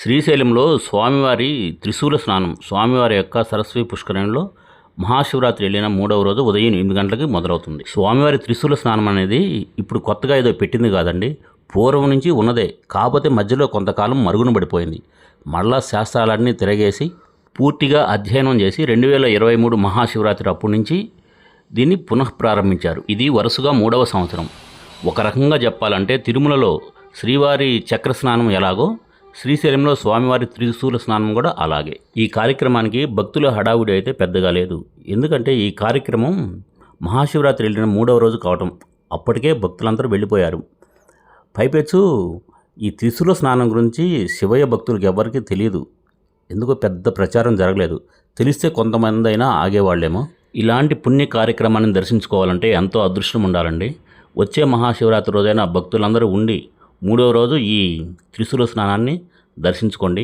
శ్రీశైలంలో స్వామివారి త్రిశూల స్నానం స్వామివారి యొక్క సరస్వతి పుష్కరంలో మహాశివరాత్రి వెళ్ళిన 3వ రోజు ఉదయం 8 గంటలకి మొదలవుతుంది. స్వామివారి త్రిశూల స్నానం అనేది ఇప్పుడు కొత్తగా ఏదో పెట్టింది కాదండి, పూర్వం నుంచి ఉన్నదే. కాకపోతే మధ్యలో కొంతకాలం మరుగున పడిపోయింది. మళ్ళా శాస్త్రాలన్నీ తిరగేసి పూర్తిగా అధ్యయనం చేసి 2023 మహాశివరాత్రి అప్పటి నుంచి దీన్ని పునఃప్రారంభించారు. ఇది వరుసగా 3వ సంవత్సరం. ఒక రకంగా చెప్పాలంటే తిరుమలలో శ్రీవారి చక్ర స్నానం ఎలాగో శ్రీశైలంలో స్వామివారి త్రిశూల స్నానం కూడా అలాగే. ఈ కార్యక్రమానికి భక్తుల హడావుడి అయితే పెద్దగా లేదు. ఎందుకంటే ఈ కార్యక్రమం మహాశివరాత్రి వెళ్ళిన 3వ రోజు కావటం, అప్పటికే భక్తులందరూ వెళ్ళిపోయారు. పైపెచ్చు ఈ త్రిశూల స్నానం గురించి శివయ్య భక్తులకు ఎవరికీ తెలియదు. ఎందుకో పెద్ద ప్రచారం జరగలేదు. తెలిస్తే కొంతమంది అయినా ఆగేవాళ్ళేమో. ఇలాంటి పుణ్య కార్యక్రమాన్ని దర్శించుకోవాలంటే ఎంతో అదృష్టం ఉండాలండి. వచ్చే మహాశివరాత్రి రోజైన భక్తులందరూ ఉండి 3వ రోజు ఈ త్రిశూల స్నానాన్ని దర్శించుకోండి.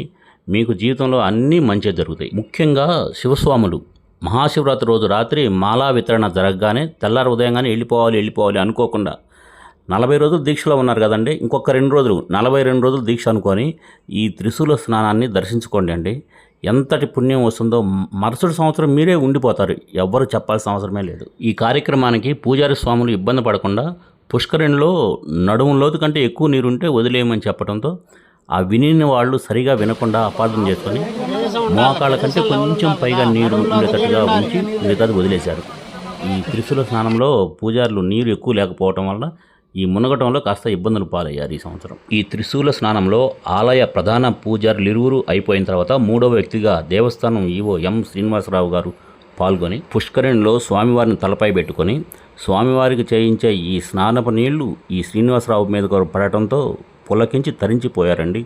మీకు జీవితంలో అన్నీ మంచిగా జరుగుతాయి. ముఖ్యంగా శివస్వాములు మహాశివరాత్రి రోజు రాత్రి మాలా వితరణ జరగగానే తెల్లారి ఉదయంగానే వెళ్ళిపోవాలి అనుకోకుండా 40 రోజులు దీక్షలో ఉన్నారు కదండి, ఇంకొక 2 రోజులు 42 రోజులు దీక్ష అనుకొని ఈ త్రిశూల స్నానాన్ని దర్శించుకోండి అండి. ఎంతటి పుణ్యం వస్తుందో మరుసటి సంవత్సరం మీరే ఉండిపోతారు. ఎవ్వరు చెప్పాల్సిన అవసరమే లేదు. ఈ కార్యక్రమానికి పూజారి స్వాములు ఇబ్బంది పడకుండా పుష్కరిణిలో నడుము లోతు కంటే ఎక్కువ నీరుంటే వదిలేయమని చెప్పడంతో ఆ విని వాళ్ళు సరిగా వినకుండా అపార్థం చేసుకొని మోకాళ్ళ కంటే కొంచెం పైగా నీరు ఉండేటట్టుగా ఉంచి మిగతాది వదిలేశారు. ఈ త్రిశూల స్నానంలో పూజారులు నీరు ఎక్కువ లేకపోవటం వల్ల ఈ మునగటంలో కాస్త ఇబ్బందులు పాలయ్యారు ఈ సంవత్సరం. ఈ త్రిశూల స్నానంలో ఆలయ ప్రధాన పూజారులు ఇరువురు అయిపోయిన తర్వాత 3వ వ్యక్తిగా దేవస్థానం ఈవో ఎం శ్రీనివాసరావు గారు పాల్గొని పుష్కరిణిలో స్వామివారిని తలపై పెట్టుకొని స్వామివారికి చేయించే ఈ స్నానపు నీళ్లు ఈ శ్రీనివాసరావు మీద పడటంతో పులకించి తరించిపోయారండి.